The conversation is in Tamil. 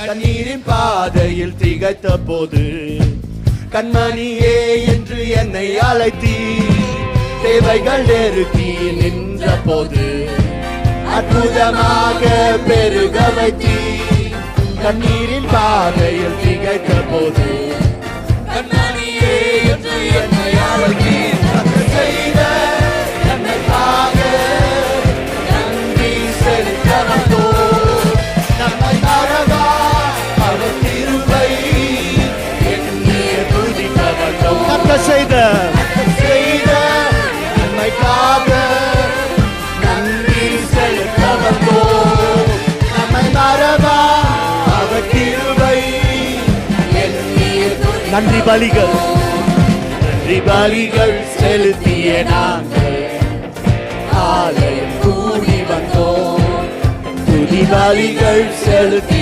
கண்ணீரின் பாதையில் திகைத்த போது கண்மணியே என்று என்னை அழைத்தீ. தேவைகள் நெருக்கி நின்ற போது அற்புதமாக பெருக வைத்தீ. கண்ணீரின் பாதையில் திகைத்த போது கண்மணியே என்று என்னை அழைத்தீ. செய்த நன்மைக்காக நன்றி செலுத்த வந்தோம். நம்மை மறவா அவர் கிருபை என்னை துதிக்க வந்தோம். கர்த்தர் செய்த நன்மைக்காக நன்றி செலுத்த வந்தோம். நம்மை மறவா அவர் கிருபை என்னை நன்றி பலிகள் செலுத்திய நாங்கள் ஆலயம் கூடி வந்தோம். துதி பலிகள் செலுத்தி